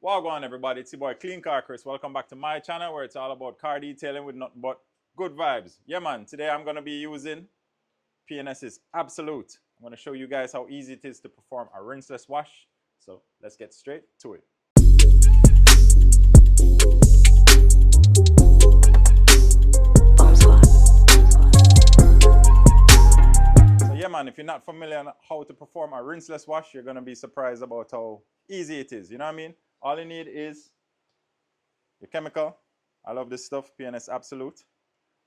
Wagwan everybody, it's your boy Clean Car Chris. Welcome back to my channel where it's all about car detailing with nothing but good vibes. Yeah man, today I'm going to be using P&S's Absolute. I'm going to show you guys how easy it is to perform a rinseless wash. So let's get straight to it. So yeah man, if you're not familiar on how to perform a rinseless wash, you're going to be surprised about how easy it is. You know what I mean? All you need is your chemical. I love this stuff, P&S Absolute.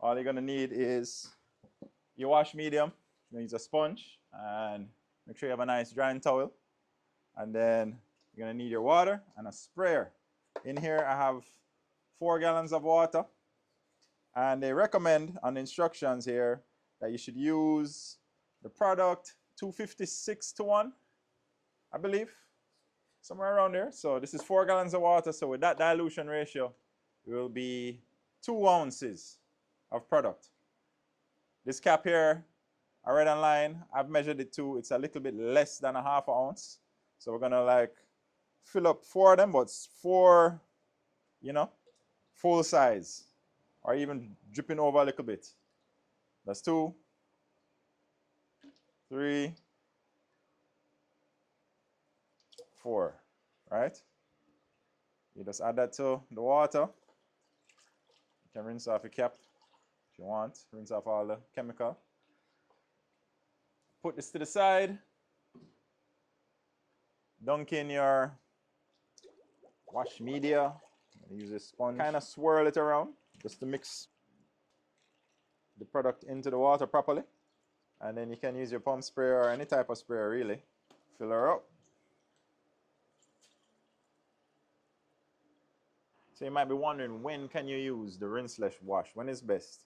All you're gonna need is your wash medium. You're gonna use a sponge and make sure you have a nice drying towel. And then you're gonna need your water and a sprayer. In here I have 4 gallons of water. And they recommend on the instructions here that you should use the product 256 to 1, I believe. Somewhere around there. So this is 4 gallons of water. So with that dilution ratio, it will be 2 ounces of product. This cap here, I read online, I've measured it to, it's a little bit less than a half ounce. So we're gonna like fill up 4 of them, but 4, you know, full size, or even dripping over a little bit. That's 2, 3, 4, right? You just add that to the water. You can rinse off your cap if you want. Rinse off all the chemical. Put this to the side. Dunk in your wash media. Use a sponge. Kind of swirl it around just to mix the product into the water properly. And then you can use your pump sprayer or any type of sprayer really. Fill her up. So you might be wondering, when can you use the rinseless wash? When is best?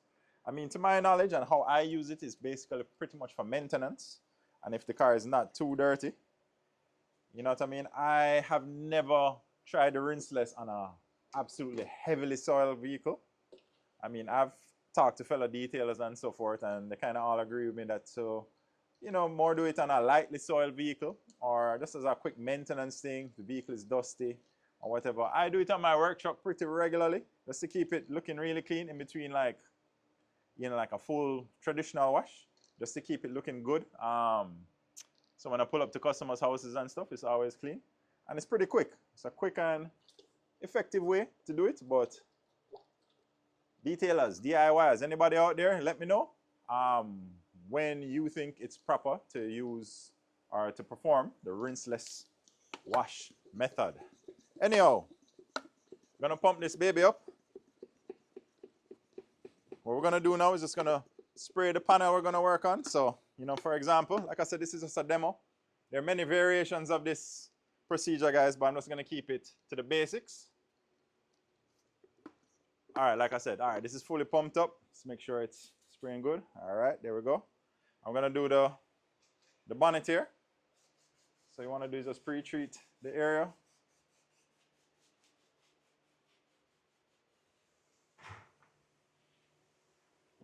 I mean, to my knowledge and how I use it is basically pretty much for maintenance. And if the car is not too dirty. You know what I mean? I have never tried the rinseless on a absolutely heavily soiled vehicle. I mean, I've talked to fellow detailers and so forth, and they kind of all agree with me that so, you know, more do it on a lightly soiled vehicle or just as a quick maintenance thing. The vehicle is dusty or whatever. I do it on my work truck pretty regularly just to keep it looking really clean in between, like, you know, like a full traditional wash, just to keep it looking good. So when I pull up to customers' houses and stuff, it's always clean. And it's pretty quick. It's a quick and effective way to do it. But detailers, DIYers, anybody out there, let me know when you think it's proper to use or to perform the rinseless wash method. Anyhow, I'm gonna pump this baby up. What we're gonna do now is just gonna spray the panel we're gonna work on. So, you know, for example, like I said, this is just a demo. There are many variations of this procedure, guys, but I'm just gonna keep it to the basics. All right, like I said, all right, this is fully pumped up. Let's make sure it's spraying good. All right, there we go. I'm gonna do the bonnet here. So you wanna do is just pre-treat the area.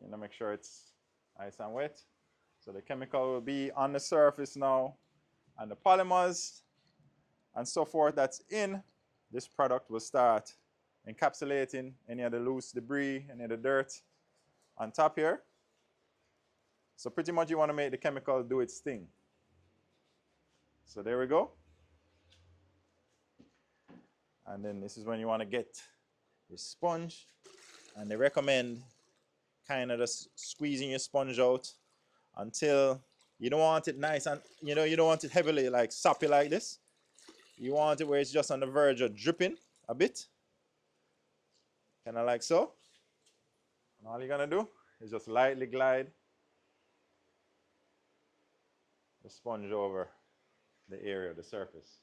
You know, make sure it's nice and wet. So the chemical will be on the surface now, and the polymers and so forth that's in this product will start encapsulating any of the loose debris, any of the dirt on top here. So pretty much you want to make the chemical do its thing. So there we go. And then this is when you want to get your sponge, and they recommend kind of just squeezing your sponge out until you don't want it nice and, you know, you don't want it heavily like soppy like this. You want it where it's just on the verge of dripping a bit, kind of like so. And all you're gonna do is just lightly glide the sponge over the area, the surface.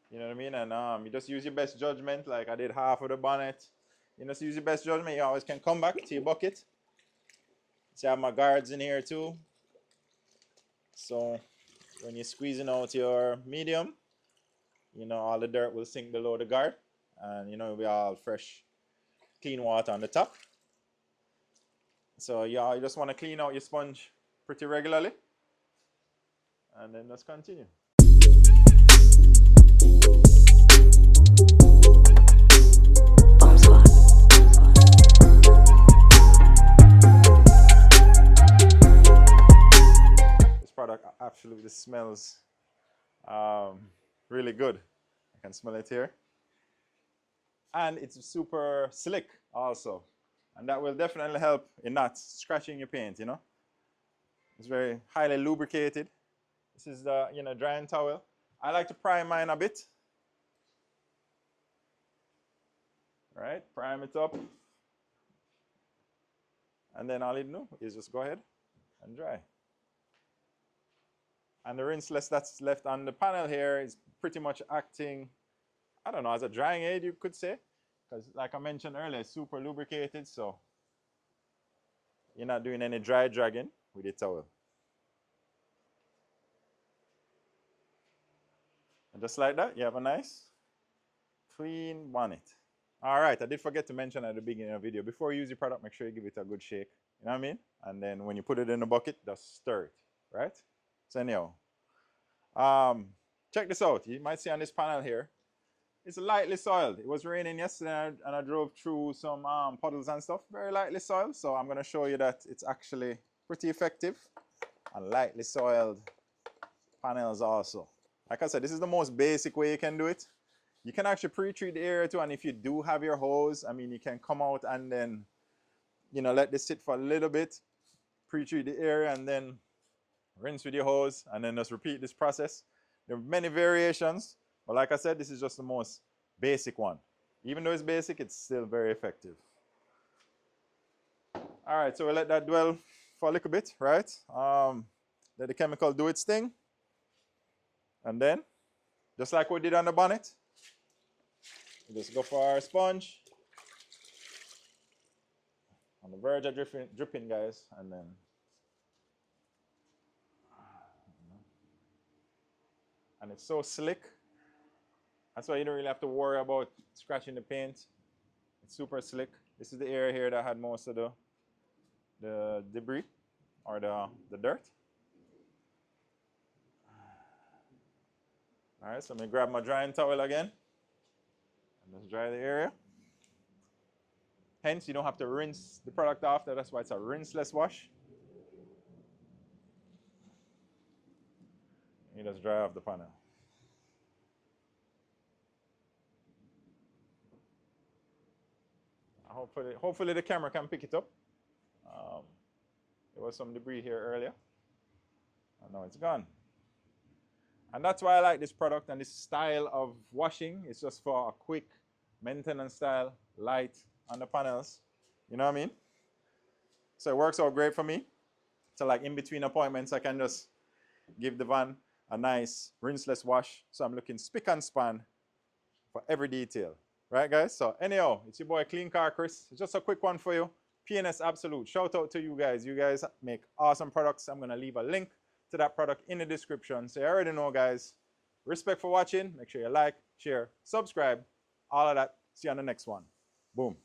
You know what I mean? And you just use your best judgment. Like I did half of the bonnet. You just use your best judgment. You always can come back to your bucket. See, I have my guards in here too. So when you're squeezing out your medium, you know, all the dirt will sink below the guard. And, you know, it'll be all fresh, clean water on the top. So, yeah, you just want to clean out your sponge pretty regularly. And then let's continue. This product absolutely smells really good. I can smell it here. And it's super slick also. And that will definitely help in not scratching your paint, you know. It's very highly lubricated. This is the, you know, drying towel. I like to prime mine a bit. Right, prime it up. And then all you do is just go ahead and dry. And the rinseless that's left on the panel here is pretty much acting, I don't know, as a drying aid, you could say. Because like I mentioned earlier, it's super lubricated, so you're not doing any dry dragging with the towel. And just like that, you have a nice, clean bonnet. All right, I did forget to mention at the beginning of the video, before you use your product, make sure you give it a good shake. You know what I mean? And then when you put it in the bucket, just stir it, right? So anyhow, check this out. You might see on this panel here, it's lightly soiled. It was raining yesterday and I drove through some puddles and stuff, very lightly soiled. So I'm going to show you that it's actually pretty effective on lightly soiled panels also. Like I said, this is the most basic way you can do it. You can actually pre-treat the area too, and if you do have your hose, I mean, you can come out and then, you know, let this sit for a little bit, pre-treat the area, and then rinse with your hose, and then just repeat this process. There are many variations, but like I said, this is just the most basic one. Even though it's basic, it's still very effective. All right, so we'll let that dwell for a little bit, right? Let the chemical do its thing. And then, just like we did on the bonnet, we just go for our sponge. On the verge of dripping, guys, and then and it's so slick. That's why you don't really have to worry about scratching the paint. It's super slick. This is the area here that had most of the debris or the dirt. All right, so let me grab my drying towel again and just dry the area. Hence, you don't have to rinse the product after. That's why it's a rinseless wash. You just dry off the panel. Hopefully the camera can pick it up. There was some debris here earlier. And now it's gone. And that's why I like this product and this style of washing. It's just for a quick maintenance style, light on the panels. You know what I mean? So it works out great for me. So like in between appointments, I can just give the van a nice rinseless wash. So I'm looking spick and span for every detail. Right, guys? So anyhow, it's your boy Clean Car Chris. It's just a quick one for you. P&S Absolute. Shout out to you guys. You guys make awesome products. I'm going to leave a link to that product in the description. So you already know, guys. Respect for watching. Make sure you like, share, subscribe. All of that. See you on the next one. Boom.